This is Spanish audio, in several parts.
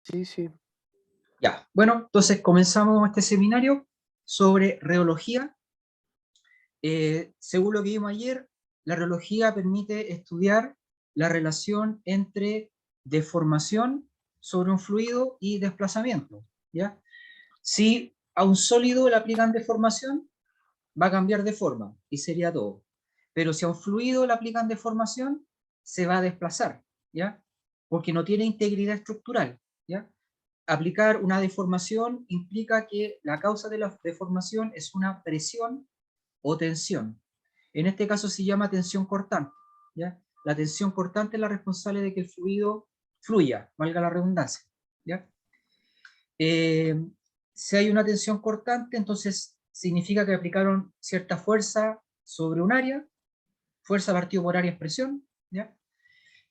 Sí, sí. Ya, bueno, entonces comenzamos este seminario sobre reología. Según lo que vimos ayer, la reología permite estudiar la relación entre deformación sobre un fluido y desplazamiento, ¿ya? Si a un sólido le aplican deformación, va a cambiar de forma y sería todo. Pero si a un fluido le aplican deformación, se va a desplazar, ¿ya? Porque no tiene integridad estructural, ¿ya? Aplicar una deformación implica que la causa de la deformación es una presión o tensión. En este caso se llama tensión cortante, ¿ya? La tensión cortante es la responsable de que el fluido fluya, valga la redundancia, ¿ya? Eh, si hay una tensión cortante, entonces significa que aplicaron cierta fuerza sobre un área, fuerza partido por área es presión, ¿ya?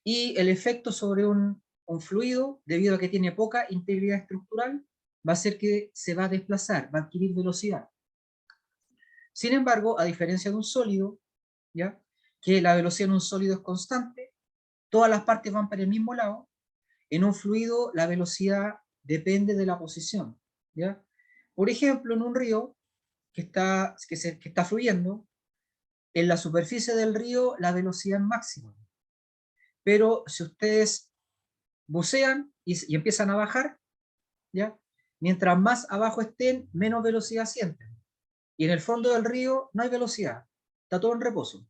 Y el efecto sobre un fluido, debido a que tiene poca integridad estructural, va a ser que se va a desplazar, va a adquirir velocidad. Sin embargo, a diferencia de un sólido, ¿ya? Que la velocidad en un sólido es constante, todas las partes van para el mismo lado, en un fluido la velocidad depende de la posición, ¿ya? Por ejemplo, en un río que está fluyendo, en la superficie del río la velocidad es máxima, pero si ustedes bucean y empiezan a bajar, ¿ya? Mientras más abajo estén, menos velocidad sienten. Y en el fondo del río no hay velocidad, está todo en reposo.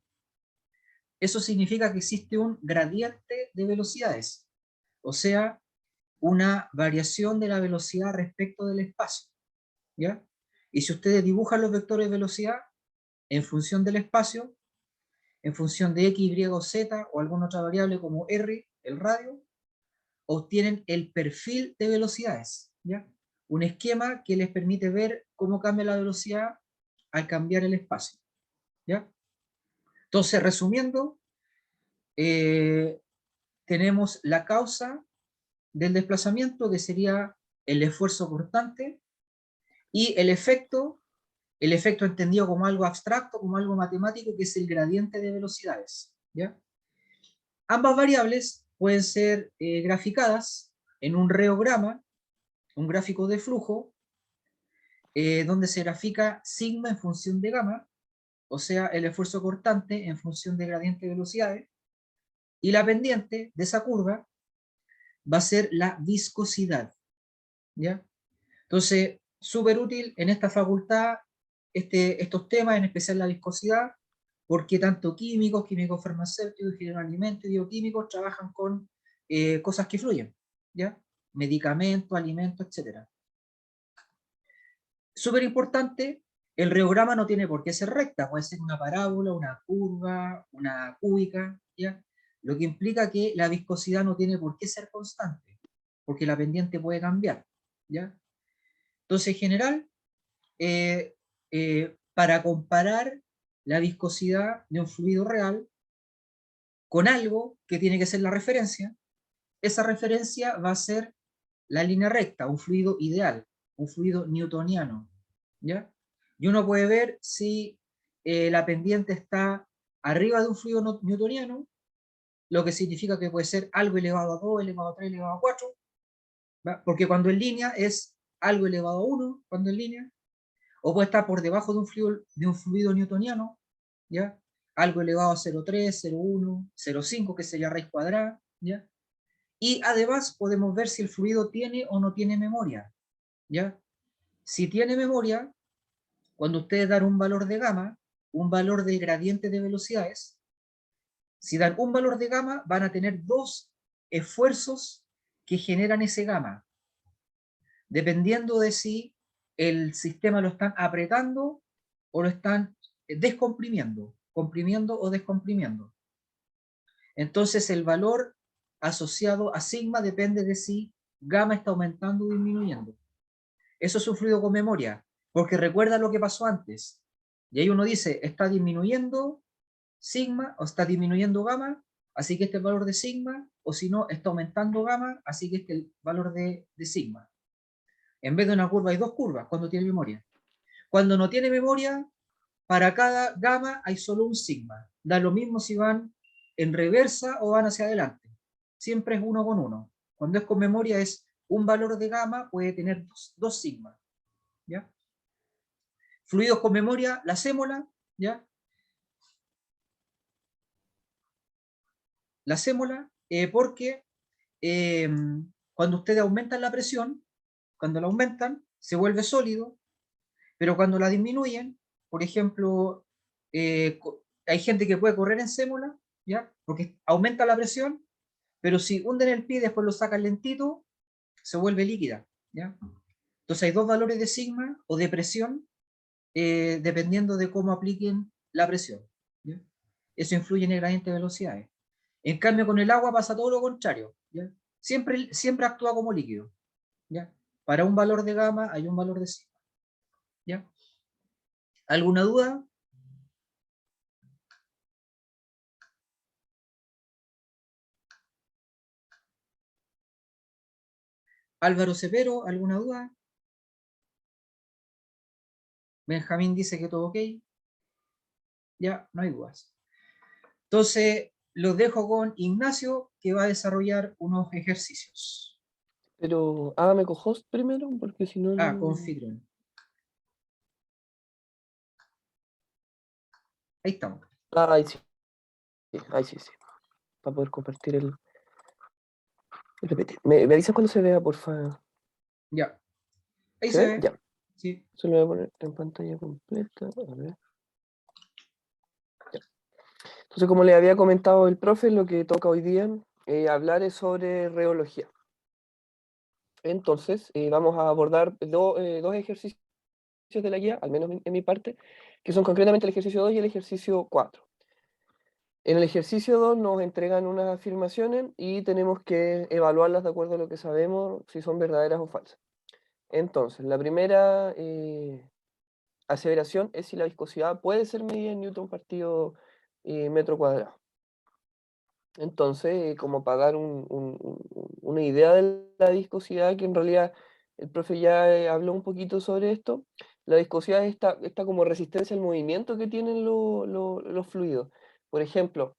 Eso significa que existe un gradiente de velocidades, o sea, una variación de la velocidad respecto del espacio, ¿ya? Y si ustedes dibujan los vectores de velocidad en función del espacio, en función de x, y o z o alguna otra variable como r, el radio, obtienen el perfil de velocidades, ¿ya? Un esquema que les permite ver cómo cambia la velocidad al cambiar el espacio, ¿ya? Entonces, resumiendo, eh, tenemos la causa del desplazamiento, que sería el esfuerzo cortante, y el efecto entendido como algo abstracto, como algo matemático, que es el gradiente de velocidades, ¿ya? Ambas variables pueden ser graficadas en un reograma, un gráfico de flujo, donde se grafica sigma en función de gamma, o sea, el esfuerzo cortante en función de gradiente de velocidades, y la pendiente de esa curva va a ser la viscosidad, ¿ya? Entonces, súper útil en esta facultad estos temas, en especial la viscosidad, porque tanto químicos farmacéuticos, ingenieros de alimentos y bioquímicos trabajan con cosas que fluyen, ¿ya? Medicamentos, alimentos, etc. Súper importante, el reograma no tiene por qué ser recta, puede ser una parábola, una curva, una cúbica, ¿ya? Lo que implica que la viscosidad no tiene por qué ser constante, porque la pendiente puede cambiar, ¿ya? Entonces, en general, para comparar la viscosidad de un fluido real con algo que tiene que ser la referencia, esa referencia va a ser la línea recta, un fluido ideal, un fluido newtoniano, ¿ya? Y uno puede ver si la pendiente está arriba de un fluido newtoniano, lo que significa que puede ser algo elevado a 2, elevado a 3, elevado a 4, ¿va? Porque cuando en línea es algo elevado a 1, cuando en línea, o puede estar por debajo de un fluido newtoniano, ¿ya? Algo elevado a 0,3, 0,1, 0,5, que sería raíz cuadrada, ¿ya? Y además podemos ver si el fluido tiene o no tiene memoria, ¿ya? Si tiene memoria, cuando ustedes dan un valor de gamma, un valor del gradiente de velocidades, si dan un valor de gamma, van a tener dos esfuerzos que generan ese gamma, dependiendo de si el sistema lo están apretando o lo están descomprimiendo, comprimiendo o descomprimiendo. Entonces el valor asociado a sigma depende de si gamma está aumentando o disminuyendo. Eso es un fluido con memoria, porque recuerda lo que pasó antes. Y ahí uno dice, está disminuyendo sigma o está disminuyendo gamma, así que este es el valor de sigma, o si no, está aumentando gamma, así que este es el valor de sigma. En vez de una curva hay dos curvas cuando tiene memoria. Cuando no tiene memoria, para cada gamma hay solo un sigma. Da lo mismo si van en reversa o van hacia adelante. Siempre es uno con uno. Cuando es con memoria es un valor de gamma puede tener dos sigmas, ¿ya? Fluidos con memoria, la sémola, ¿ya? La sémola, porque cuando ustedes aumentan la presión, cuando la aumentan, se vuelve sólido, pero cuando la disminuyen, por ejemplo, hay gente que puede correr en sémola, ¿ya? Porque aumenta la presión, pero si hunden el pie y después lo sacan lentito, se vuelve líquida, ¿ya? Entonces hay dos valores de sigma o de presión, dependiendo de cómo apliquen la presión, ¿ya? Eso influye en el gradiente de velocidades. En cambio, con el agua pasa todo lo contrario, ¿ya? Siempre actúa como líquido, ¿ya? Para un valor de gamma hay un valor de sigma, ¿ya? ¿Alguna duda? Álvaro Cepero, ¿alguna duda? Benjamín dice que todo ok. Ya, no hay dudas. Entonces, los dejo con Ignacio, que va a desarrollar unos ejercicios. Pero hágame co-host primero, porque si no, Ah, no... configuración. Ahí estamos. Ah, ahí sí. Ahí sí, sí. Para poder compartir el PPT. ¿Me avisas cuando se vea, por favor? Ya. Ahí ¿Se se ve? ve. Ya. Sí. Solo voy a poner en pantalla completa. A ver. Ya. Entonces, como le había comentado el profe, lo que toca hoy día hablar es sobre reología. Entonces, vamos a abordar dos ejercicios de la guía, al menos en mi parte, que son concretamente el ejercicio 2 y el ejercicio 4. En el ejercicio 2 nos entregan unas afirmaciones y tenemos que evaluarlas de acuerdo a lo que sabemos, si son verdaderas o falsas. Entonces, la primera aseveración es si la viscosidad puede ser medida en newton partido metro cuadrado. Entonces, como para dar una idea de la viscosidad, que en realidad el profe ya habló un poquito sobre esto, la viscosidad es esta como resistencia al movimiento que tienen los fluidos. Por ejemplo,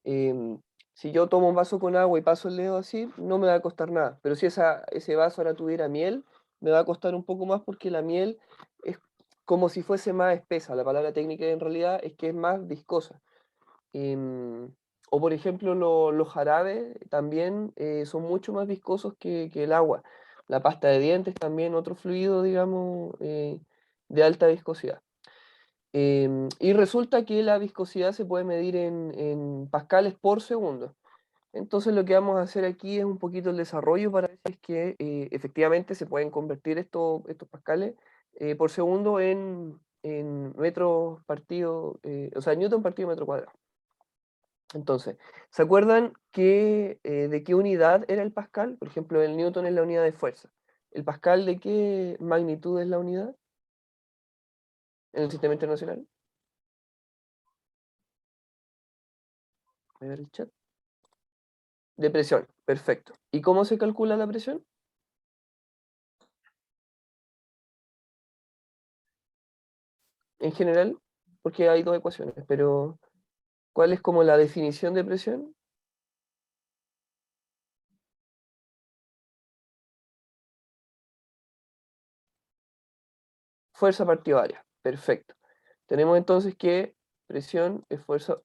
si yo tomo un vaso con agua y paso el dedo así, no me va a costar nada. Pero si ese vaso ahora tuviera miel, me va a costar un poco más porque la miel es como si fuese más espesa. La palabra técnica en realidad es que es más viscosa. O por ejemplo, los jarabes también son mucho más viscosos que el agua. La pasta de dientes también, otro fluido, digamos, de alta viscosidad. Y resulta que la viscosidad se puede medir en pascales por segundo. Entonces lo que vamos a hacer aquí es un poquito el desarrollo para ver si es que efectivamente se pueden convertir estos pascales por segundo en metros partido, o sea, newton partido metro cuadrado. Entonces, ¿se acuerdan de qué unidad era el pascal? Por ejemplo, el newton es la unidad de fuerza. ¿El pascal de qué magnitud es la unidad en el sistema internacional? Voy a ver el chat. De presión, perfecto. ¿Y cómo se calcula la presión? En general, porque hay dos ecuaciones, pero ¿cuál es como la definición de presión? Fuerza partido área, perfecto. Tenemos entonces que presión es fuerza,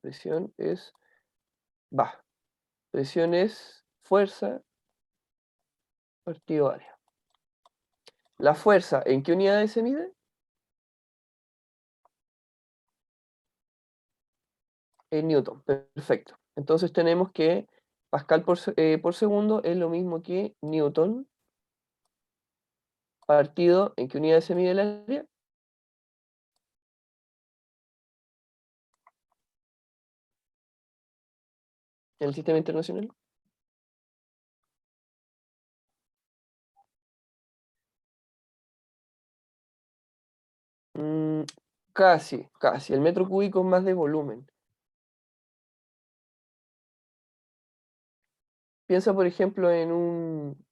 presión es, presión es fuerza partido área. ¿La fuerza en qué unidades se mide? En newton, perfecto. Entonces tenemos que pascal por segundo es lo mismo que newton partido en qué unidades se mide el área. En el sistema internacional. Mm, casi, casi. El metro cúbico es más de volumen. Piensa, por ejemplo, en un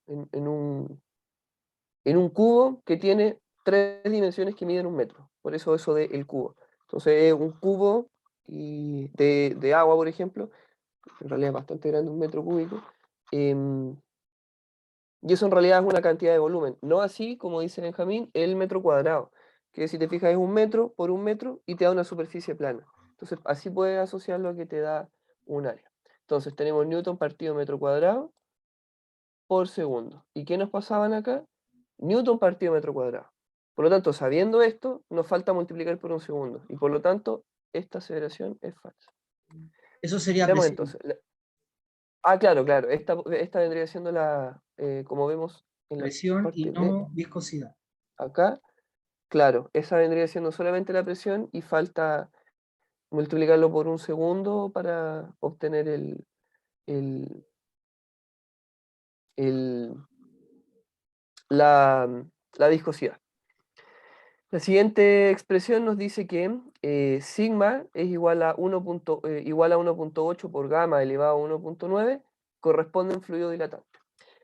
cubo que tiene 3 dimensiones que miden 1 metro. Por eso de el cubo. Entonces, un cubo de agua, por ejemplo, en realidad es bastante grande, 1 metro cúbico. Y eso en realidad es una cantidad de volumen. No así, como dice Benjamín, el metro cuadrado, que si te fijas es 1 metro por 1 metro y te da una superficie plana. Entonces, así puedes asociarlo a que te da un área. Entonces, tenemos Newton partido metro cuadrado por segundo. ¿Y qué nos pasaban acá? Newton partido metro cuadrado. Por lo tanto, sabiendo esto, nos falta multiplicar por un segundo. Y por lo tanto, esta aseveración es falsa. Eso sería Veamos presión. entonces. Claro, claro. Esta vendría siendo la, como vemos en la Presión y parte B, no viscosidad. acá, claro, esa vendría siendo solamente la presión y falta multiplicarlo por un segundo para obtener el, el- la, la viscosidad. La siguiente expresión nos dice que sigma es igual a 1.8 por gamma elevado a 1.9, corresponde a un fluido dilatante.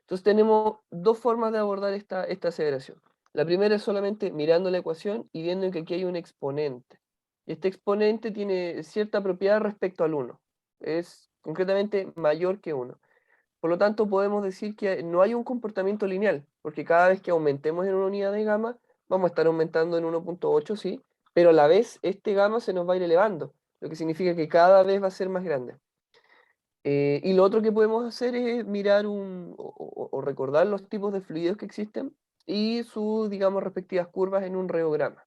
Entonces tenemos dos formas de abordar esta aseveración. La primera es solamente mirando la ecuación y viendo que aquí hay un exponente. Este exponente tiene cierta propiedad respecto al 1. Es concretamente mayor que 1. Por lo tanto, podemos decir que no hay un comportamiento lineal, porque cada vez que aumentemos en una unidad de gamma, vamos a estar aumentando en 1.8, sí, pero a la vez este gamma se nos va a ir elevando, lo que significa que cada vez va a ser más grande. Y lo otro que podemos hacer es mirar o recordar los tipos de fluidos que existen y sus, digamos, respectivas curvas en un reograma.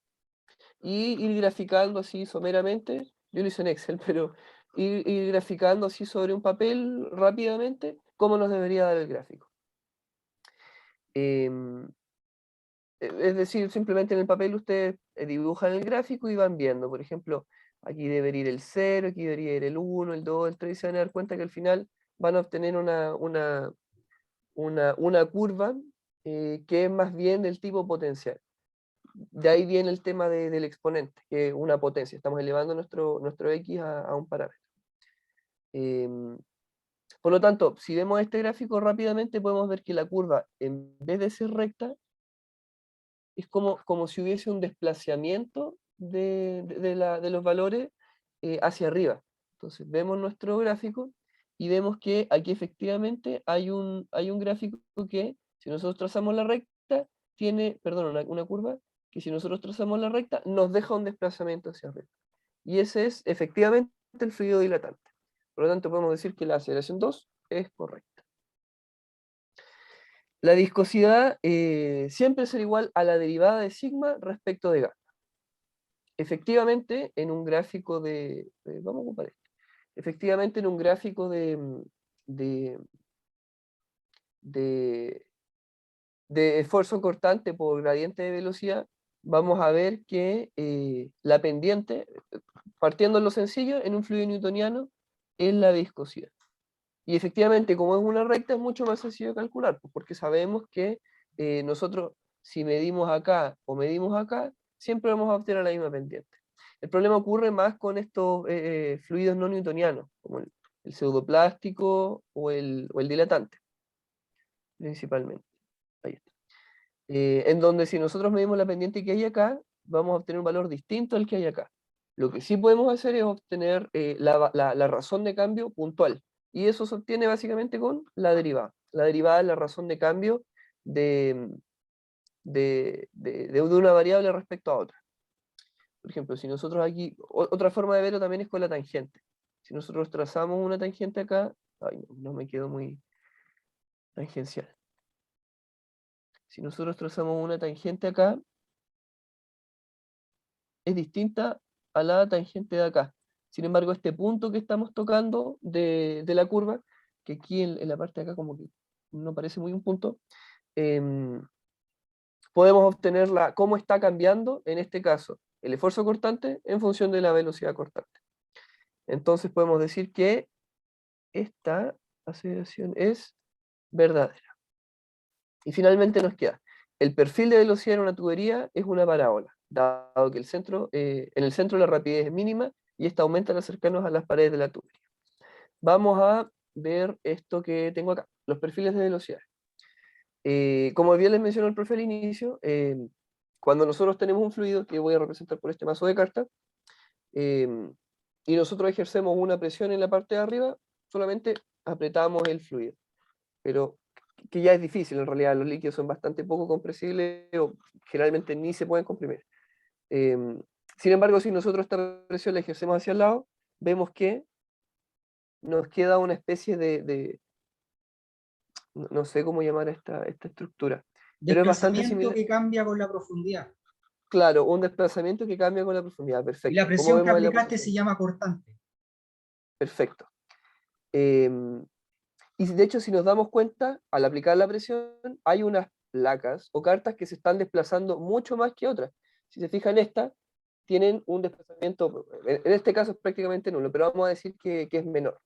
Y ir graficando así someramente, yo lo hice en Excel, pero ir graficando así sobre un papel rápidamente cómo nos debería dar el gráfico. Em, es decir, simplemente en el papel ustedes dibujan el gráfico y van viendo, por ejemplo, aquí debería ir el 0, aquí debería ir el 1, el 2, el 3, y se van a dar cuenta que al final van a obtener una curva que es más bien del tipo potencial. De ahí viene el tema del exponente, que es una potencia. Estamos elevando nuestro X a un parámetro. Em, por lo tanto, si vemos este gráfico rápidamente, podemos ver que la curva, en vez de ser recta, es como si hubiese un desplazamiento de los valores hacia arriba. Entonces, vemos nuestro gráfico y vemos que aquí efectivamente hay un gráfico que, si nosotros trazamos la recta, tiene, perdón, una curva, que si nosotros trazamos la recta, nos deja un desplazamiento hacia arriba. Y ese es efectivamente el fluido dilatante. Por lo tanto, podemos decir que la aceleración 2 es correcta. La viscosidad siempre será igual a la derivada de sigma respecto de gamma. Efectivamente, en un gráfico vamos a ocupar esto. Efectivamente, en un gráfico de, de, de esfuerzo cortante por gradiente de velocidad, vamos a ver que la pendiente, partiendo en lo sencillo, en un fluido newtoniano, es la viscosidad. Y efectivamente, como es una recta, es mucho más sencillo de calcular, pues, porque sabemos que nosotros, si medimos acá o medimos acá, siempre vamos a obtener la misma pendiente. El problema ocurre más con estos fluidos no newtonianos, como el pseudoplástico o el dilatante, principalmente. Ahí está. En donde si nosotros medimos la pendiente que hay acá, vamos a obtener un valor distinto al que hay acá. Lo que sí podemos hacer es obtener la razón de cambio puntual. Y eso se obtiene básicamente con la derivada. La derivada es la razón de cambio de, de una variable respecto a otra. Por ejemplo, si nosotros aquí, otra forma de verlo también es con la tangente. Si nosotros trazamos una tangente acá, ay, no me quedo muy tangencial. Si nosotros trazamos una tangente acá, es distinta a la tangente de acá. Sin embargo, este punto que estamos tocando de la curva, que aquí en la parte de acá como que no parece muy un punto, em, podemos obtener cómo está cambiando, en este caso, el esfuerzo cortante en función de la velocidad cortante. Entonces podemos decir que esta aceleración es verdadera. Y finalmente nos queda, el perfil de velocidad en una tubería es una parábola, dado que en el centro la rapidez es mínima y esta aumenta al acercarnos a las paredes de la tubería. Vamos a ver esto que tengo acá, los perfiles de velocidad. Como bien les mencionó el profe al inicio, cuando nosotros tenemos un fluido, que voy a representar por este mazo de cartas, eh, y nosotros ejercemos una presión en la parte de arriba, solamente apretamos el fluido. Pero que ya es difícil, en realidad los líquidos son bastante poco compresibles o generalmente ni se pueden comprimir. Sin embargo, si nosotros esta presión la ejercemos hacia el lado, vemos que nos queda una especie no sé cómo llamar esta estructura, pero es bastante Desplazamiento similar. que cambia con la profundidad. Claro, un desplazamiento que cambia con la profundidad, Y la perfecto. Como presión que vemos en la aplicaste se posición, llama cortante. perfecto. Em, y de hecho, si nos damos cuenta, al aplicar la presión, hay unas placas o cartas que se están desplazando mucho más que otras. Si se fijan, esta tienen un desplazamiento, en este caso es prácticamente nulo, pero vamos a decir que es menor.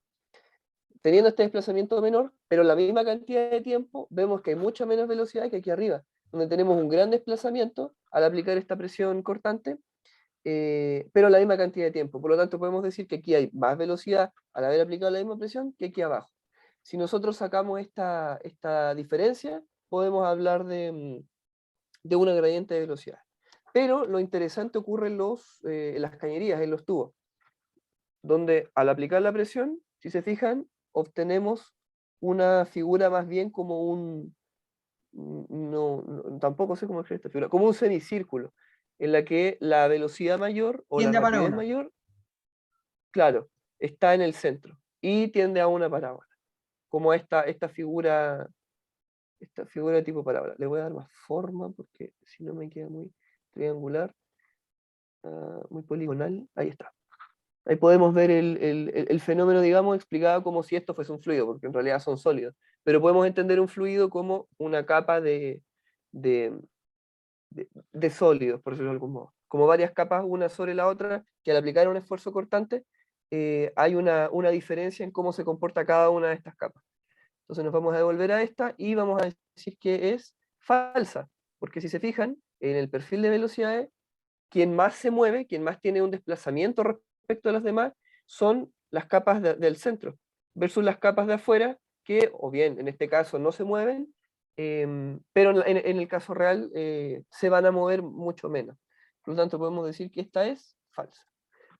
Teniendo este desplazamiento menor, pero la misma cantidad de tiempo, vemos que hay mucha menos velocidad que aquí arriba, donde tenemos un gran desplazamiento al aplicar esta presión cortante, pero la misma cantidad de tiempo. Por lo tanto, podemos decir que aquí hay más velocidad al haber aplicado la misma presión que aquí abajo. Si nosotros sacamos esta diferencia, podemos hablar de una gradiente de velocidad. Pero lo interesante ocurre en las cañerías, en los tubos, donde al aplicar la presión, si se fijan, obtenemos una figura más bien como tampoco sé cómo escribir esta figura, como un semicírculo, en la que la velocidad mayor o la Tiende a rapidez parábola. mayor, claro, está en el centro y tiende a una parábola, como esta figura tipo parábola. Le voy a dar más forma porque si no me queda muy triangular, muy poligonal. Ahí está. Ahí podemos ver el fenómeno, digamos, explicado como si esto fuese un fluido, porque en realidad son sólidos. Pero podemos entender un fluido como una capa de, de sólidos, por decirlo de algún modo. Como varias capas una sobre la otra, que al aplicar un esfuerzo cortante, hay una diferencia en cómo se comporta cada una de estas capas. Entonces nos vamos a devolver a esta y vamos a decir que es falsa, porque si se fijan, en el perfil de velocidades, quien más se mueve, quien más tiene un desplazamiento respecto a las demás, son las capas del centro, versus las capas de afuera, que o bien en este caso no se mueven, pero en el caso real se van a mover mucho menos. Por lo tanto, podemos decir que esta es falsa.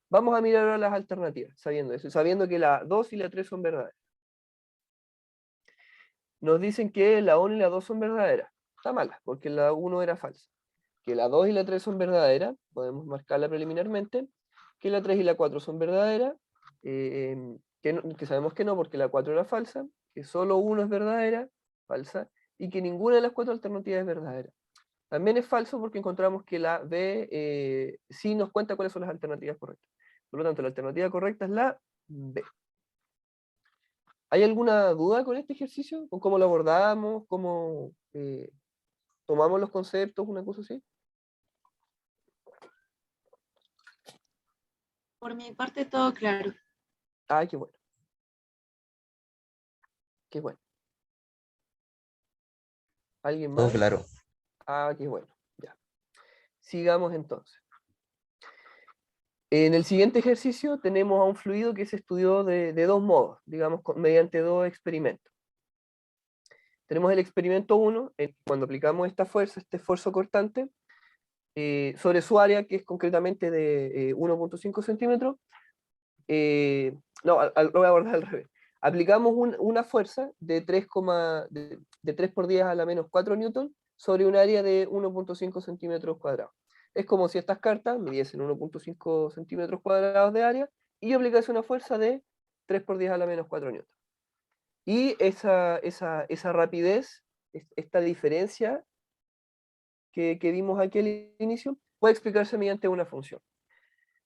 Vamos a mirar ahora las alternativas, sabiendo eso, sabiendo que la 2 y la 3 son verdaderas. Nos dicen que la 1 y la 2 son verdaderas. Está mala, porque la 1 era falsa. Que la 2 y la 3 son verdaderas, podemos marcarla preliminarmente. Que la 3 y la 4 son verdaderas, que sabemos que no, porque la 4 era falsa. Que solo 1 es verdadera, falsa. Y que ninguna de las 4 alternativas es verdadera. También es falso porque encontramos que la B sí nos cuenta cuáles son las alternativas correctas. Por lo tanto, la alternativa correcta es la B. ¿Hay alguna duda con este ejercicio? ¿Con cómo lo abordamos? ¿Cómo tomamos los conceptos? ¿Una cosa así? Por mi parte, todo claro. Ah, qué bueno. Qué bueno. ¿Alguien Todo más? claro. Ah, qué bueno. Ya. Sigamos entonces. En el siguiente ejercicio tenemos a un fluido que se estudió de dos modos, digamos, mediante dos experimentos. Tenemos el experimento 1, cuando aplicamos esta fuerza, este esfuerzo cortante, sobre su área, que es concretamente de 1.5 centímetros. No, lo voy a abordar al revés. Aplicamos una fuerza de 3 por 10 a la menos 4 newton sobre un área de 1.5 centímetros cuadrados. Es como si estas cartas midiesen 1.5 centímetros cuadrados de área y yo aplicase una fuerza de 3 por 10 a la menos 4 newton. Y esa rapidez, esta diferencia que vimos aquí al inicio, puede explicarse mediante una función.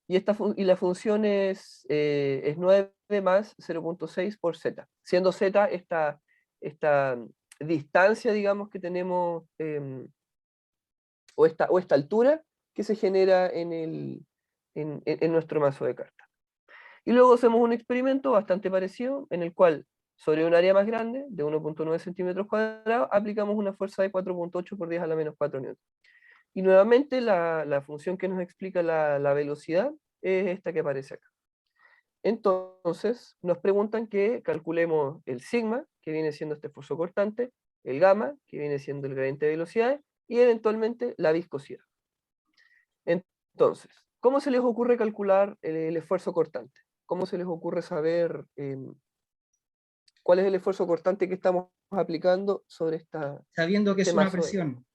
Y la función es 9 más 0.6 por z, siendo z esta distancia, digamos, que tenemos, o esta altura que se genera en nuestro mazo de cartas. Y luego hacemos un experimento bastante parecido, en el cual, sobre un área más grande, de 1.9 centímetros cuadrados, aplicamos una fuerza de 4.8 por 10 a la menos 4 newton. Y nuevamente la función que nos explica la velocidad es esta que aparece acá. Entonces, nos preguntan que calculemos el sigma, que viene siendo este esfuerzo cortante, el gamma, que viene siendo el gradiente de velocidades, y eventualmente la viscosidad. Entonces, ¿cómo se les ocurre calcular el esfuerzo cortante? ¿Cómo se les ocurre saber ¿Cuál es el esfuerzo constante que estamos aplicando sobre Sabiendo que es este una mazo de carga? presión.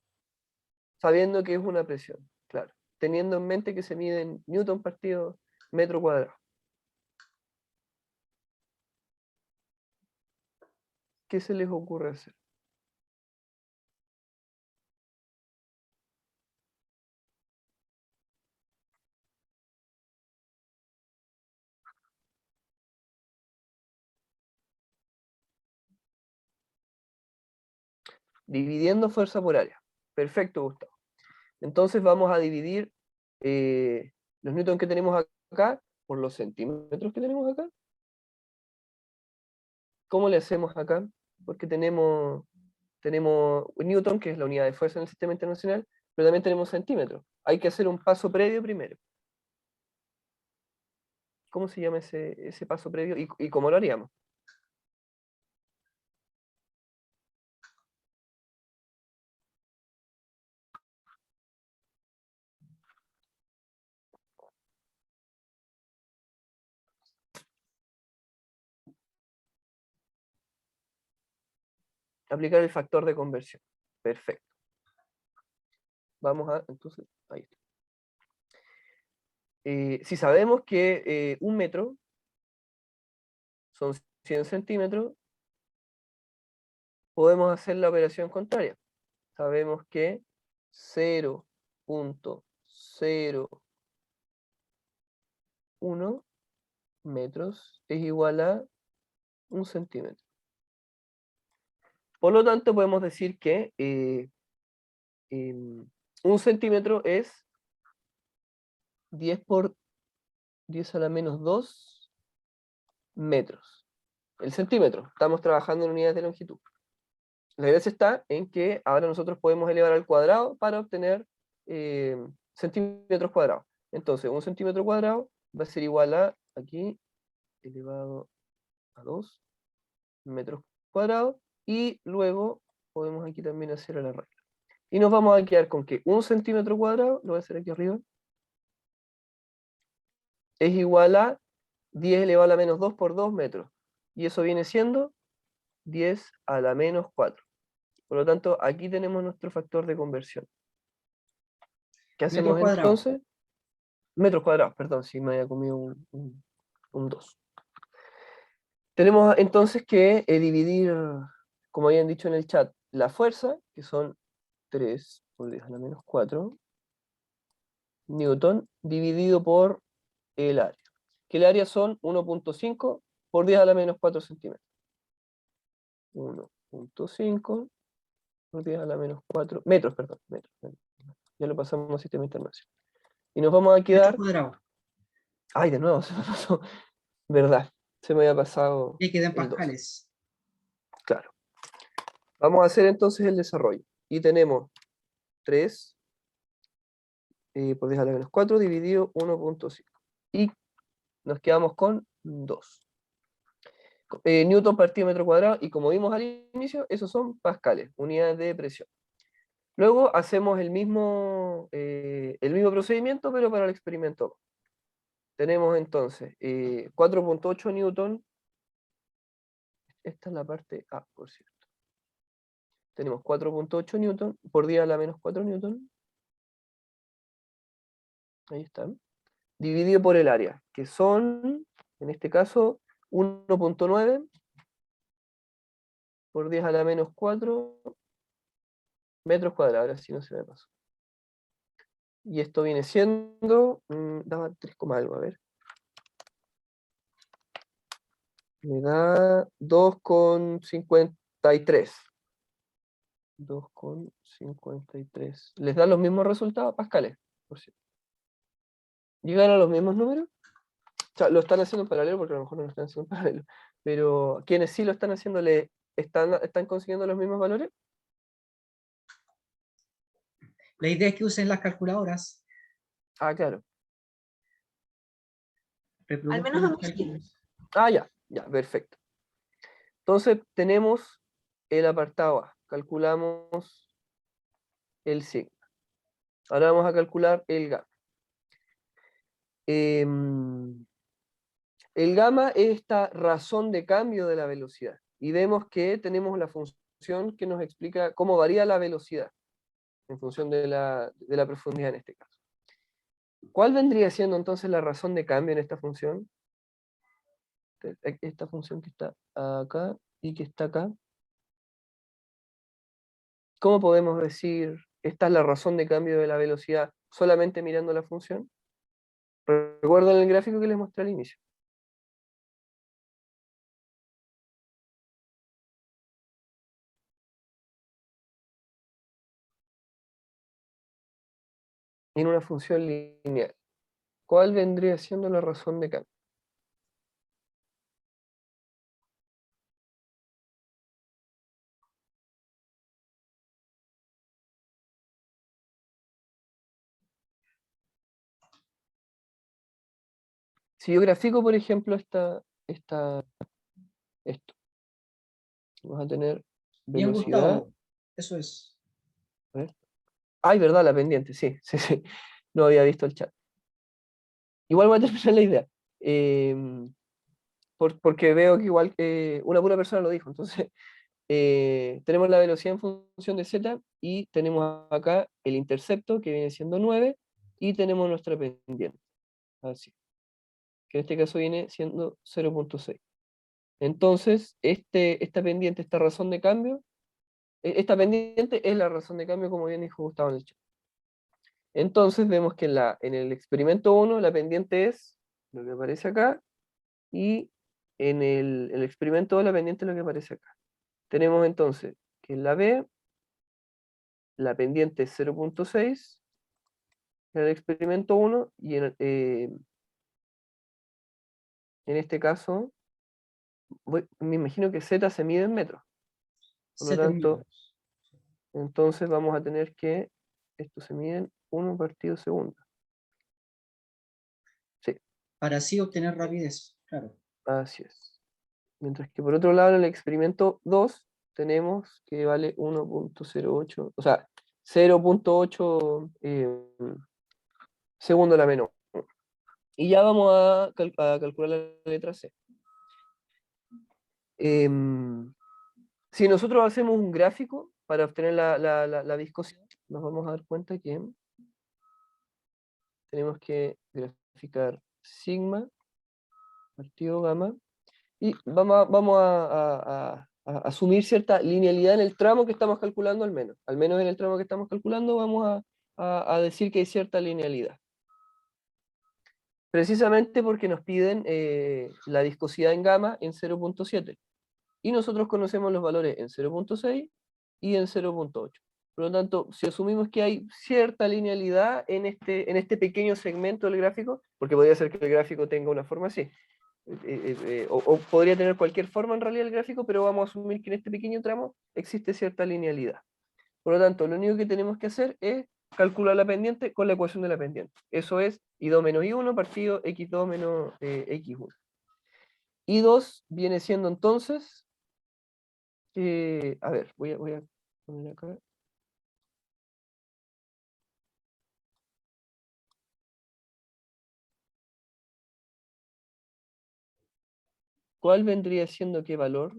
Sabiendo que es una presión, claro. Teniendo en mente que se mide en newton partido metro cuadrado. ¿Qué se les ocurre hacer? Dividiendo fuerza por área. Perfecto, Gustavo. Entonces vamos a dividir los newtons que tenemos acá por los centímetros que tenemos acá. ¿Cómo le hacemos acá? Porque tenemos newton, que es la unidad de fuerza en el sistema internacional, pero también tenemos centímetros. Hay que hacer un paso previo primero. ¿Cómo se llama ese paso previo? ¿Y cómo lo haríamos? Aplicar el factor de conversión. Perfecto. Vamos a, entonces, ahí está. Si sabemos que 1 metro son 100 centímetros, podemos hacer la operación contraria. Sabemos que 0.01 metros es igual a 1 centímetro. Por lo tanto, podemos decir que 1 centímetro es 10 por 10 a la menos 2 metros. El centímetro. Estamos trabajando en unidades de longitud. La gracia está en que ahora nosotros podemos elevar al cuadrado para obtener centímetros cuadrados. Entonces, 1 centímetro cuadrado va a ser igual a, aquí, elevado a 2 metros cuadrados, y luego podemos aquí también hacer la regla. Y nos vamos a quedar con que 1 centímetro cuadrado, lo voy a hacer aquí arriba, es igual a 10 elevado a la menos 2 por 2 metros. Y eso viene siendo 10 a la menos 4. Por lo tanto, aquí tenemos nuestro factor de conversión. ¿Qué Metros hacemos cuadrados. entonces? Metros cuadrados, perdón, si me había comido un 2. Tenemos entonces que dividir, como habían dicho en el chat, la fuerza, que son 3 por 10 a la menos 4 newton, dividido por el área. Que el área son 1.5 por 10 a la menos 4 centímetros. 1.5 por 10 a la menos 4 metros, perdón, metros. Ya lo pasamos al sistema internacional. Y nos vamos a Metros quedar... cuadrados. Ay, de nuevo, se me pasó. Verdad, se me había pasado Y quedan el 2. pascales. Claro. Vamos a hacer entonces el desarrollo. Y tenemos 3 por 10 a la menos 4 dividido 1.5. Y nos quedamos con 2. Newton partido metro cuadrado, y como vimos al inicio, esos son pascales, unidades de presión. Luego hacemos el mismo procedimiento, pero para el experimento. Tenemos entonces 4.8 newton. Esta es la parte A, por cierto. Tenemos 4.8 newton por 10 a la menos 4 newton. Ahí está. Dividido por el área, que son, en este caso, 1.9 por 10 a la menos 4 metros cuadrados. Ahora sí no se me pasó. Y esto viene siendo, daba 3, algo, a ver. Me da 2,53. 2,53. ¿Les da los mismos resultados, pascales? Por cierto. ¿Llegan a los mismos números? O sea, lo están haciendo en paralelo, porque a lo mejor no lo están haciendo en paralelo. Pero quienes sí lo están haciendo, ¿están consiguiendo los mismos valores? La idea es que usen las calculadoras. Ah, claro. Al Reproduzcan menos los a mí sí. cálculos. Ah, ya, perfecto. Entonces tenemos el apartado A. Calculamos el sigma. Ahora vamos a calcular el gamma. El gamma es esta razón de cambio de la velocidad. y vemos que tenemos la función que nos explica cómo varía la velocidad en función de la profundidad en este caso. ¿Cuál vendría siendo entonces la razón de cambio en esta función? Esta función que está acá y que está acá. ¿Cómo podemos decir esta es la razón de cambio de la velocidad solamente mirando la función? Recuerden el gráfico que les mostré al inicio. En una función lineal. ¿Cuál vendría siendo la razón de cambio? Si yo grafico, por ejemplo, esto, vamos a tener Bien, velocidad. Gustavo, eso es. A ver. Ay, verdad, la pendiente, sí, sí, sí. No había visto el chat. Igual voy a terminar la idea. Porque veo que igual una pura persona lo dijo. Entonces, tenemos la velocidad en función de z y tenemos acá el intercepto que viene siendo 9 y tenemos nuestra pendiente. Así. Que en este caso viene siendo 0.6. Entonces, esta pendiente, esta razón de cambio, esta pendiente es la razón de cambio, como bien dijo Gustavo en el chat. Entonces vemos que en el experimento 1 la pendiente es lo que aparece acá, y en el experimento 2 la pendiente es lo que aparece acá. Tenemos entonces que en la B la pendiente es 0.6 en el experimento 1 y en este caso me imagino que Z se mide en metros. Por lo 7 tanto, metros. entonces vamos a tener que esto se mide en 1 partido segundo. Sí, Para así obtener rapidez, claro. así es. Mientras que por otro lado, en el experimento 2 tenemos que vale 1.08, o sea, 0.8 segundo la menos. Y ya vamos a calcular la letra C. Si nosotros hacemos un gráfico para obtener la viscosidad, nos vamos a dar cuenta que tenemos que graficar sigma partido gamma y vamos a asumir cierta linealidad en el tramo que estamos calculando al menos en el tramo que estamos calculando vamos a decir que hay cierta linealidad. Precisamente porque nos piden la viscosidad en gamma en 0.7 y nosotros conocemos los valores en 0.6 y en 0.8. Por lo tanto, si asumimos que hay cierta linealidad en este pequeño segmento del gráfico, porque podría ser que el gráfico tenga una forma así, o podría tener cualquier forma en realidad el gráfico, pero vamos a asumir que en este pequeño tramo existe cierta linealidad. Por lo tanto, lo único que tenemos que hacer es calcular la pendiente con la ecuación de la pendiente. Eso es I2 menos I1 partido X2 menos X1. I2 viene siendo entonces, a ver, voy a poner acá. ¿Cuál vendría siendo qué valor?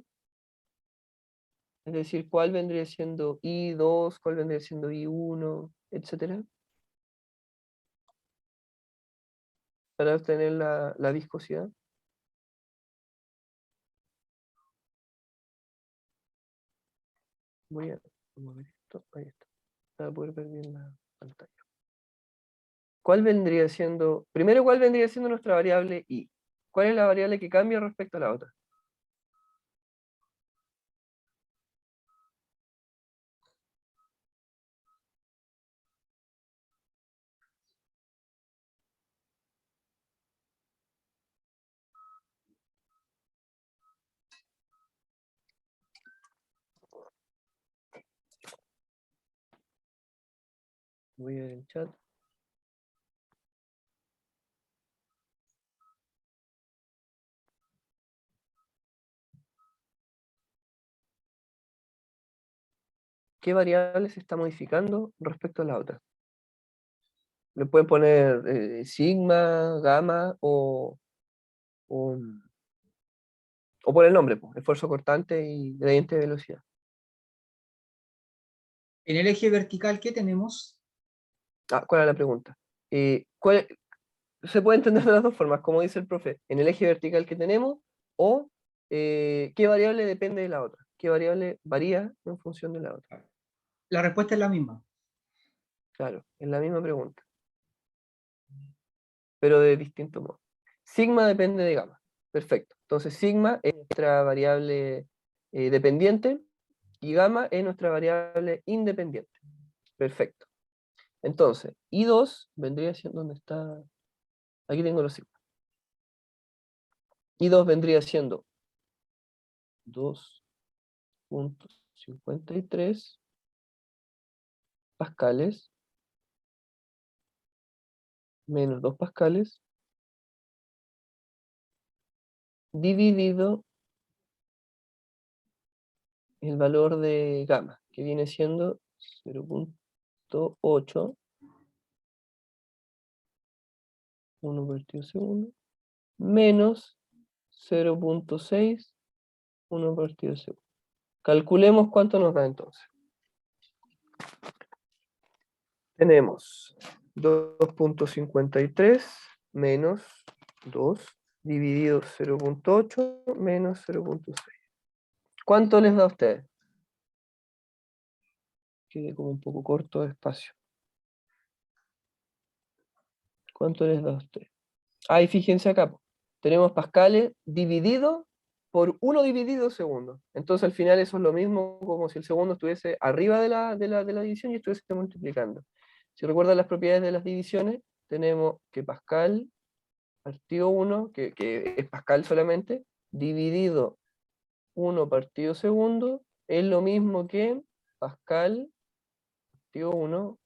Es decir, ¿cuál vendría siendo I2? ¿Cuál vendría siendo I1? Etcétera. Para obtener la viscosidad. Vamos a ver esto. Ahí está. Para poder ver bien la pantalla. ¿Cuál vendría siendo? Primero, ¿cuál vendría siendo nuestra variable I? ¿Cuál es la variable que cambia respecto a la otra? Voy a ver el chat. ¿Qué variable se está modificando respecto a la otra? Le pueden poner sigma, gamma o O por el nombre, pues, esfuerzo cortante y gradiente de velocidad. En el eje vertical, ¿qué tenemos? Ah, ¿cuál es la pregunta? Se puede entender de las dos formas, como dice el profe, en el eje vertical que tenemos, o qué variable depende de la otra, qué variable varía en función de la otra. La respuesta es la misma. Claro, es la misma pregunta, pero de distinto modo. Sigma depende de gamma. Perfecto. Entonces, sigma es nuestra variable dependiente y gamma es nuestra variable independiente. Perfecto. Entonces, I2 vendría siendo donde está. Aquí tengo los sigmas. I2 vendría siendo 2.53 pascales menos 2 pascales dividido el valor de gamma, que viene siendo 0.8, 1 partido segundo, menos 0.6, 1 partido segundo. Calculemos cuánto nos da entonces. Tenemos 2.53 menos 2 dividido 0.8 menos 0.6. ¿Cuánto les da a ustedes? Quede como un poco corto de espacio. ¿Cuánto les da a ustedes? Ahí fíjense acá. Tenemos pascales dividido por 1 dividido segundo. Entonces al final eso es lo mismo como si el segundo estuviese arriba de la división y estuviese multiplicando. Si recuerdan las propiedades de las divisiones, tenemos que pascal partido 1, que es pascal solamente, dividido 1 partido segundo, es lo mismo que pascal partido 1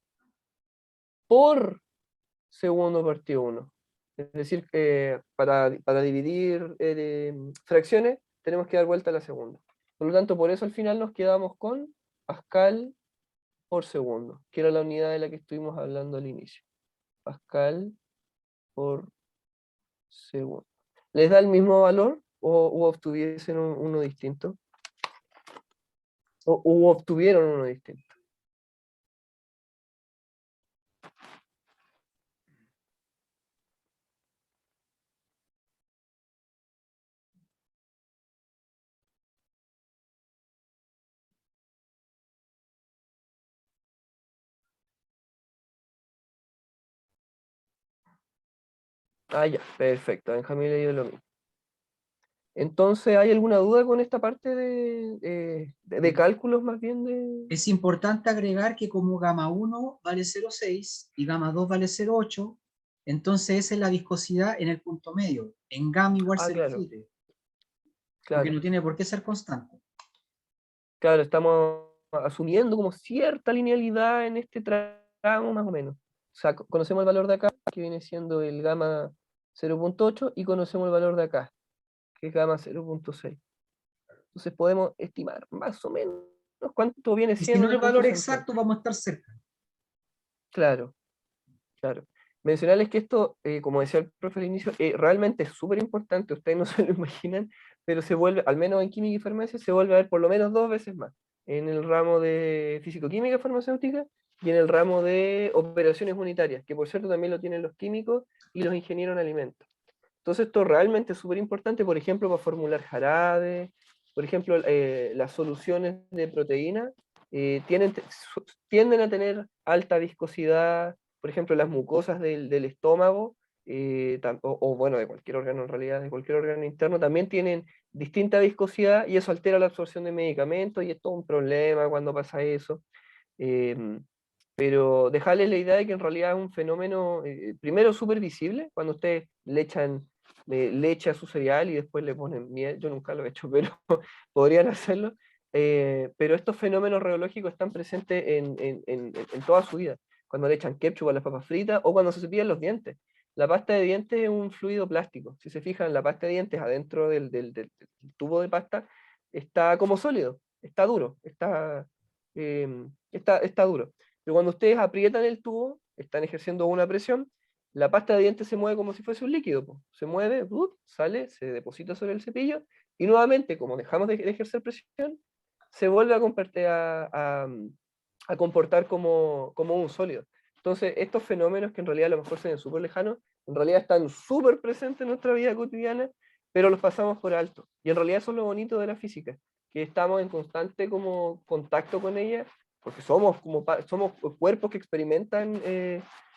por segundo partido 1. Es decir, que para dividir fracciones tenemos que dar vuelta a la segunda. Por lo tanto, por eso al final nos quedamos con pascal por segundo, que era la unidad de la que estuvimos hablando al inicio. Pascal por segundo. ¿Les da el mismo valor o obtuviesen uno distinto? ¿O obtuvieron uno distinto? Ah, ya, perfecto. A Benjamín le dio lo mismo. Entonces, ¿hay alguna duda con esta parte de cálculos más bien de...? Es importante agregar que como gamma 1 vale 0,6 y gamma 2 vale 0,8, entonces esa es la viscosidad en el punto medio, en gamma igual Ah, claro, 0,7, porque claro. no tiene por qué ser constante. Claro, estamos asumiendo como cierta linealidad en este tramo más o menos. O sea, conocemos el valor de acá, que viene siendo el gamma 0.8, y conocemos el valor de acá, que es gamma 0.6. Entonces podemos estimar más o menos cuánto viene Y si siendo no el el punto valor central. exacto, vamos a estar cerca. Claro, claro. Mencionarles que esto, como decía el profe al inicio, realmente es súper importante, ustedes no se lo imaginan, pero se vuelve, al menos en química y farmacia, se vuelve a ver por lo menos 2 veces más, en el ramo de físico-química farmacéutica y en el ramo de operaciones unitarias, que por cierto también lo tienen los químicos y los ingenieros en alimentos. Entonces esto realmente es súper importante, por ejemplo, para formular jarabe, por ejemplo, las soluciones de proteína tienden a tener alta viscosidad, por ejemplo, las mucosas del estómago, o bueno, de cualquier órgano en realidad, de cualquier órgano interno, también tienen distinta viscosidad y eso altera la absorción de medicamentos y es todo un problema cuando pasa eso. Pero dejarles la idea de que en realidad es un fenómeno, primero súper visible, cuando ustedes le echan leche a su cereal y después le ponen miel, yo nunca lo he hecho, pero podrían hacerlo. Pero estos fenómenos reológicos están presentes en toda su vida, cuando le echan ketchup a las papas fritas o cuando se cepillan los dientes. La pasta de dientes es un fluido plástico. Si se fijan, la pasta de dientes adentro del tubo de pasta está como sólido, está duro, está duro. Pero cuando ustedes aprietan el tubo, están ejerciendo una presión, la pasta de dientes se mueve como si fuese un líquido, po. Se mueve, sale, se deposita sobre el cepillo Y nuevamente, como dejamos de ejercer presión, se vuelve a comportar como un sólido. Entonces, estos fenómenos que en realidad a lo mejor se ven súper lejanos, en realidad están súper presentes en nuestra vida cotidiana, pero los pasamos por alto. Y en realidad eso es lo bonito de la física, que estamos en constante como contacto con ella, porque somos cuerpos que experimentan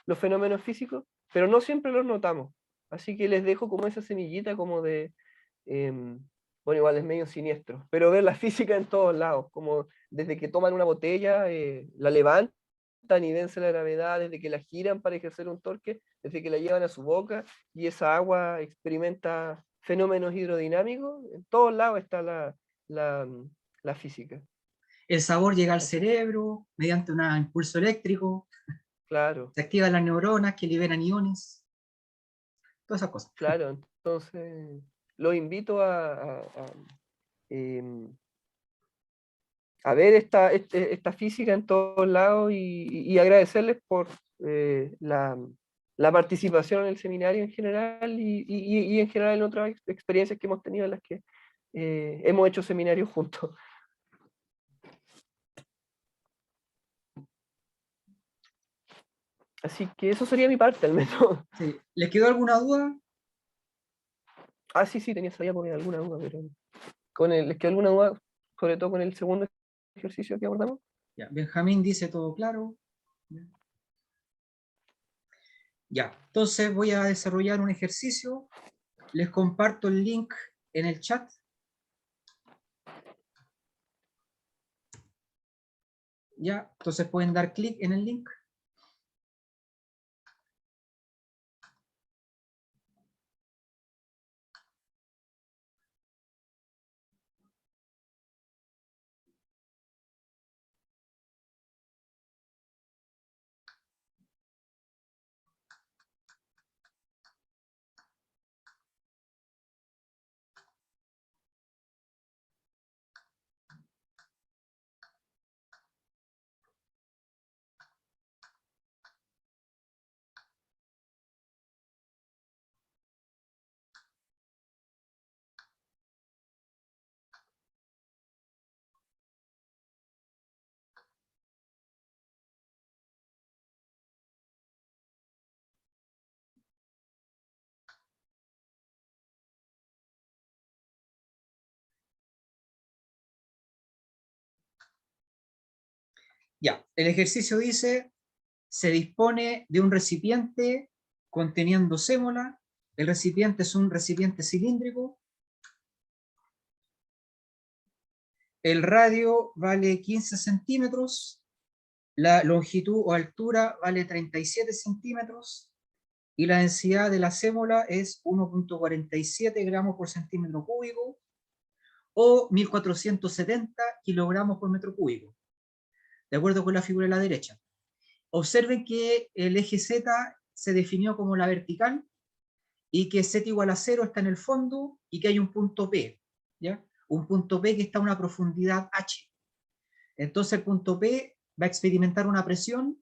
los fenómenos físicos, pero no siempre los notamos. Así que les dejo como esa semillita como de, bueno, igual es medio siniestro, pero ver la física en todos lados, como desde que toman una botella, la levantan y vence la gravedad, desde que la giran para ejercer un torque, desde que la llevan a su boca y esa agua experimenta fenómenos hidrodinámicos, en todos lados está la, la física. El sabor llega al Así, cerebro mediante un impulso eléctrico, claro, se activan las neuronas que liberan iones, todas esas cosas. claro, entonces los invito em, a ver esta física en todos lados y agradecerles por la participación en el seminario en general y en general en otras experiencias que hemos tenido en las que hemos hecho seminarios juntos. Así que eso sería mi parte al menos. Sí. ¿Les quedó alguna duda? Ah, sí, tenía sabía porque alguna duda, pero ¿les quedó alguna duda? Sobre todo con el segundo ejercicio que abordamos. Ya, Benjamín dice todo claro. Ya, entonces voy a desarrollar un ejercicio. Les comparto el link en el chat. Ya, entonces pueden dar clic en el link. Ya, el ejercicio dice, se dispone de un recipiente conteniendo sémola. El recipiente es un recipiente cilíndrico. El radio vale 15 centímetros. La longitud o altura vale 37 centímetros. Y la densidad de la sémola es 1,47 gramos por centímetro cúbico o 1470 kilogramos por metro cúbico, de acuerdo con la figura de la derecha. Observen que el eje Z se definió como la vertical y que Z igual a 0 está en el fondo y que hay un punto P, ¿ya? Un punto P que está a una profundidad H. Entonces el punto P va a experimentar una presión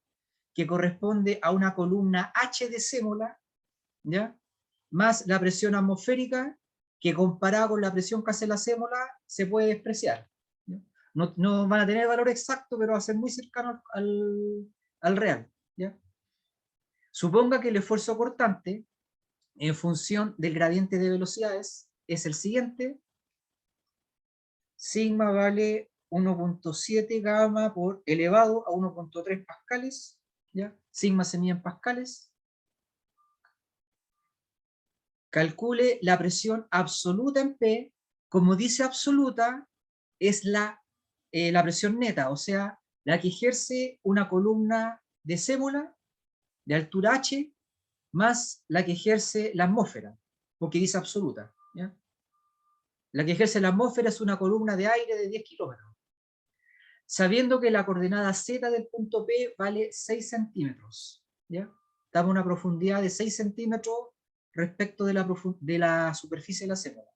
que corresponde a una columna H de sémola, ¿ya? Más la presión atmosférica, que comparada con la presión que hace la sémola, se puede despreciar. No van a tener valor exacto, pero va a ser muy cercano al real. ¿Ya? Suponga que el esfuerzo cortante, en función del gradiente de velocidades, es el siguiente. Sigma vale 1,7 gamma por elevado a 1,3 pascales. ¿Ya? Sigma se mide en pascales. Calcule la presión absoluta en P. Como dice absoluta, es la presión neta, o sea, la que ejerce una columna de sémola de altura H más la que ejerce la atmósfera, porque dice absoluta. ¿Ya? La que ejerce la atmósfera es una columna de aire de 10 kilómetros. Sabiendo que la coordenada Z del punto P vale 6 centímetros. ¿Ya? Damos una profundidad de 6 centímetros respecto de la superficie de la sémola.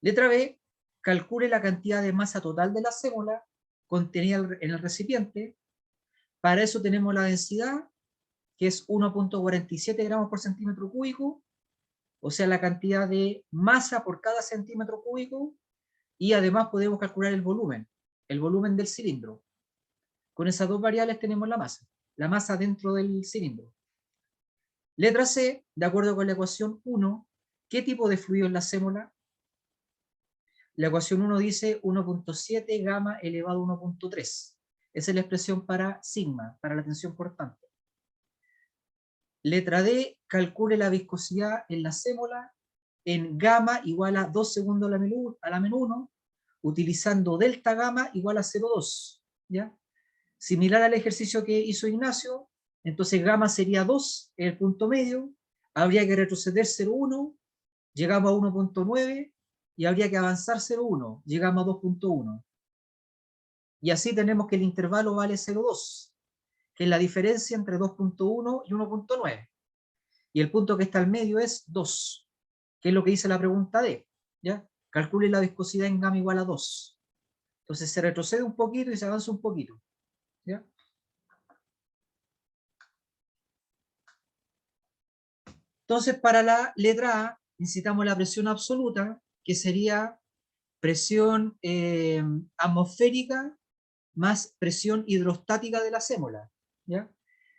Letra B, calcule la cantidad de masa total de la sémola contenida en el recipiente. Para eso tenemos la densidad, que es 1,47 gramos por centímetro cúbico, o sea, la cantidad de masa por cada centímetro cúbico, y además podemos calcular el volumen del cilindro. Con esas dos variables tenemos la masa dentro del cilindro. Letra C, de acuerdo con la ecuación 1, ¿qué tipo de fluido es la sémola? La ecuación 1 dice 1.7 gamma elevado a 1.3. Esa es la expresión para sigma, para la tensión cortante. Letra D, calcule la viscosidad en la sémola en gamma igual a 2 segundos a la menos 1, utilizando delta gamma igual a 0,2. ¿Ya? Similar al ejercicio que hizo Ignacio, entonces gamma sería 2, el punto medio, habría que retroceder 0,1, llegamos a 1.9, y habría que avanzar 0,1, llegamos a 2.1. Y así tenemos que el intervalo vale 0,2, que es la diferencia entre 2.1 y 1.9. Y el punto que está al medio es 2, que es lo que dice la pregunta D. ¿Ya? Calcule la viscosidad en gamma igual a 2. Entonces se retrocede un poquito y se avanza un poquito. ¿Ya? Entonces, para la letra A, necesitamos la presión absoluta, que sería presión atmosférica más presión hidrostática de la sémola. ¿Ya?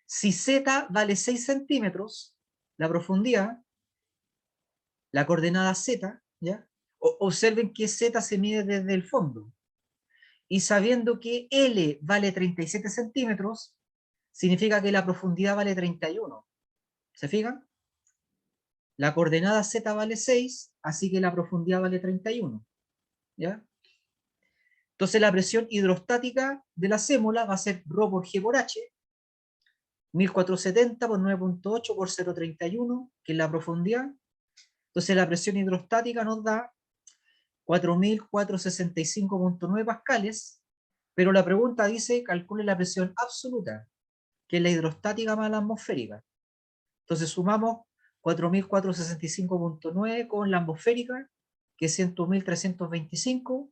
Si Z vale 6 centímetros, la profundidad, la coordenada Z, ¿ya? Observen que Z se mide desde el fondo. Y sabiendo que L vale 37 centímetros, significa que la profundidad vale 31. ¿Se fijan? La coordenada Z vale 6, así que la profundidad vale 31. ¿Ya? Entonces la presión hidrostática de la sémola va a ser ρ por G por H, 1470 por 9.8 por 0.31, que es la profundidad. Entonces la presión hidrostática nos da 4.465.9 pascales, pero la pregunta dice calcule la presión absoluta, que es la hidrostática más la atmosférica. Entonces sumamos 4.465.9 con la atmosférica, que es 101.325,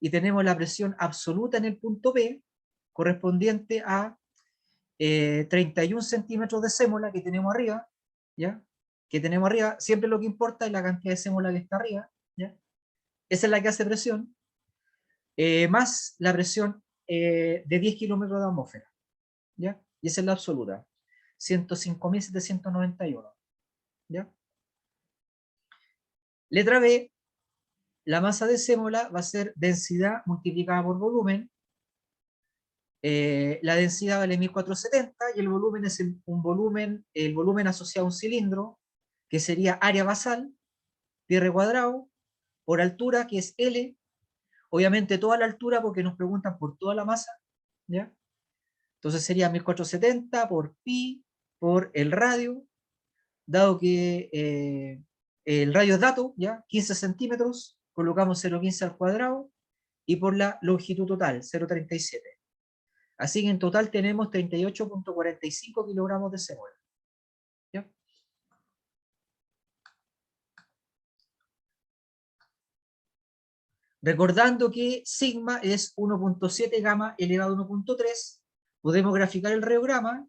y tenemos la presión absoluta en el punto P, correspondiente a 31 centímetros de sémola que tenemos arriba, ¿ya? Que tenemos arriba, siempre lo que importa es la cantidad de sémola que está arriba, ¿ya? Esa es la que hace presión, más la presión de 10 kilómetros de atmósfera, ¿ya? Y esa es la absoluta, 105.791, ¿ya? Letra B, la masa de sémola va a ser densidad multiplicada por volumen. La densidad vale 1470 y el volumen es el volumen asociado a un cilindro, que sería área basal, pi r cuadrado, por altura, que es L, obviamente toda la altura porque nos preguntan por toda la masa, ¿ya? Entonces sería 1470 por pi por el radio, dado que el radio es dato, ¿ya? 15 centímetros, colocamos 0,15 al cuadrado, y por la longitud total, 0,37. Así que en total tenemos 38.45 kilogramos de sémola. ¿Ya? Recordando que sigma es 1.7 gamma elevado a 1.3, podemos graficar el rheograma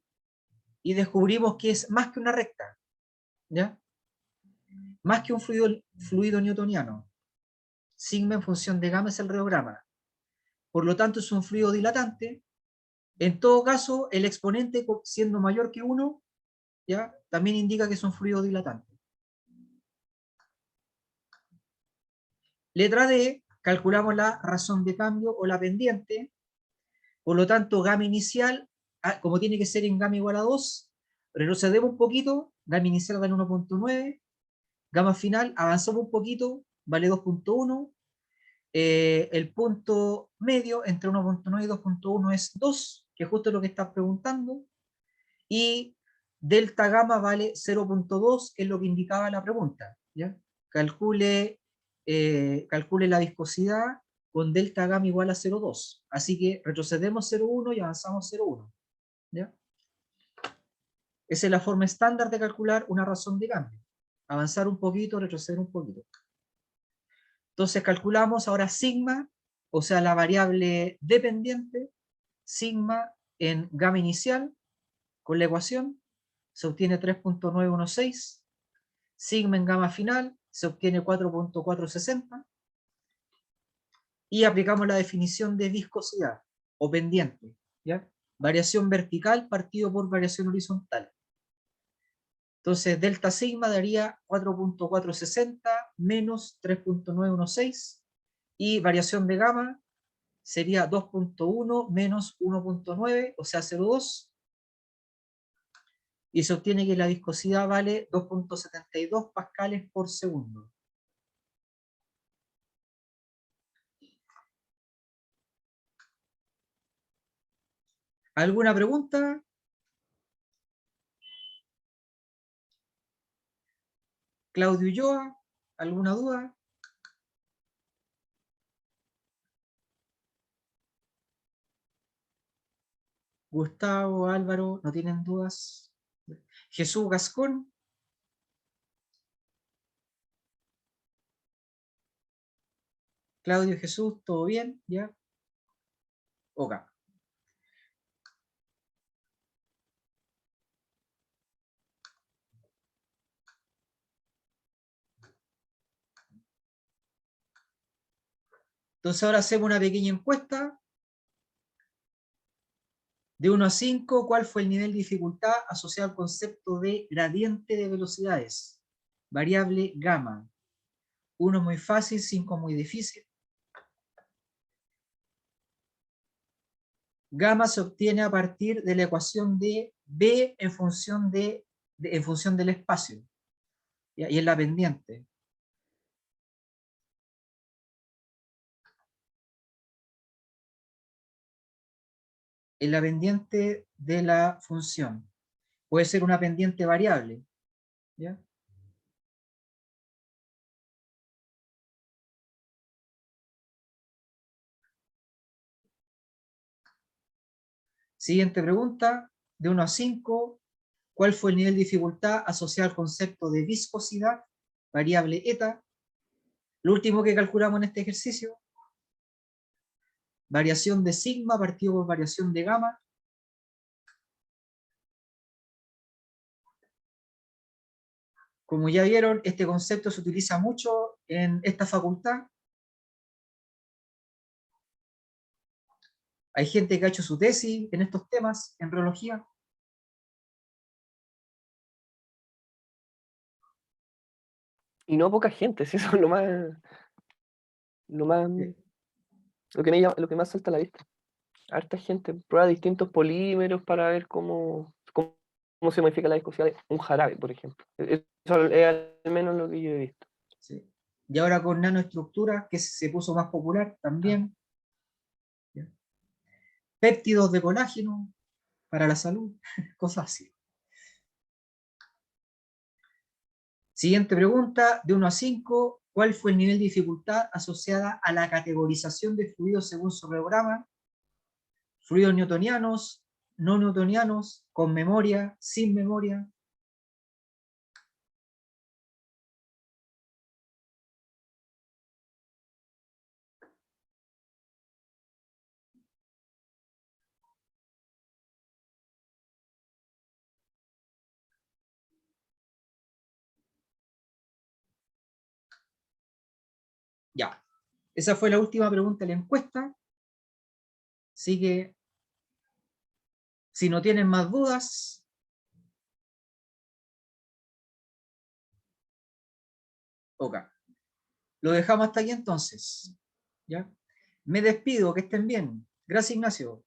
y descubrimos que es más que una recta, ¿ya? Más que un fluido newtoniano. Sigma en función de gamma es el rheograma. Por lo tanto, es un fluido dilatante. En todo caso, el exponente siendo mayor que 1, ¿ya? También indica que es un fluido dilatante. Letra D, calculamos la razón de cambio o la pendiente. Por lo tanto, gamma inicial, como tiene que ser en gamma igual a 2, retrocedemos un poquito, gamma inicial vale 1.9, gamma final, avanzamos un poquito, vale 2.1, el punto medio entre 1.9 y 2.1 es 2, que es justo lo que estás preguntando, y delta gamma vale 0.2, que es lo que indicaba la pregunta, ¿ya? Calcule la viscosidad con delta gamma igual a 0,2. Así que retrocedemos 0,1 y avanzamos 0,1. ¿Ya? Esa es la forma estándar de calcular una razón de cambio. Avanzar un poquito, retroceder un poquito. Entonces calculamos ahora sigma, o sea, la variable dependiente, sigma en gamma inicial, con la ecuación, se obtiene 3.916. sigma en gamma final, se obtiene 4.460, y aplicamos la definición de viscosidad, o pendiente, ¿ya? Variación vertical partido por variación horizontal. Entonces, delta sigma daría 4.460 menos 3.916, y variación de gamma sería 2.1 menos 1.9, o sea, 0.2, y se obtiene que la viscosidad vale 2.72 pascales por segundo. ¿Alguna pregunta? Claudio Ulloa, ¿alguna duda? Gustavo, Álvaro, ¿no tienen dudas? Jesús Gascón. Claudio, Jesús, ¿todo bien? ¿Ya? Ok. Entonces ahora hacemos una pequeña encuesta. De 1 a 5, ¿cuál fue el nivel de dificultad asociado al concepto de gradiente de velocidades? Variable gamma. 1 muy fácil, 5 muy difícil. Gamma se obtiene a partir de la ecuación de B en función, en función del espacio. ¿Ya? Y es la pendiente. Es la pendiente de la función. Puede ser una pendiente variable. ¿Ya? Siguiente pregunta. De 1 a 5, ¿cuál fue el nivel de dificultad asociado al concepto de viscosidad? Variable eta. Lo último que calculamos en este ejercicio. Variación de sigma partido por variación de gamma. Como ya vieron, este concepto se utiliza mucho en esta facultad. Hay gente que ha hecho su tesis en estos temas, en rheología. Y no poca gente, si eso es lo más, Sí. lo que más salta a la vista. Harta gente prueba distintos polímeros para ver cómo se modifica la viscosidad de un jarabe, por ejemplo. Eso es al menos lo que yo he visto. Sí. Y ahora con nanoestructuras, que se puso más popular también. ¿Ya? Péptidos de colágeno para la salud, cosas así. Siguiente pregunta, de 1 a 5, ¿cuál fue el nivel de dificultad asociada a la categorización de fluidos según su programa? Fluidos newtonianos, no newtonianos, con memoria, sin memoria. Ya, esa fue la última pregunta de la encuesta. Así que, si no tienen más dudas, ok. Lo dejamos hasta aquí entonces. ¿Ya? Me despido, que estén bien. Gracias, Ignacio.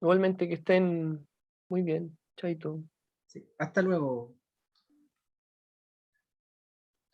Igualmente que estén muy bien. Chaito. Sí, hasta luego.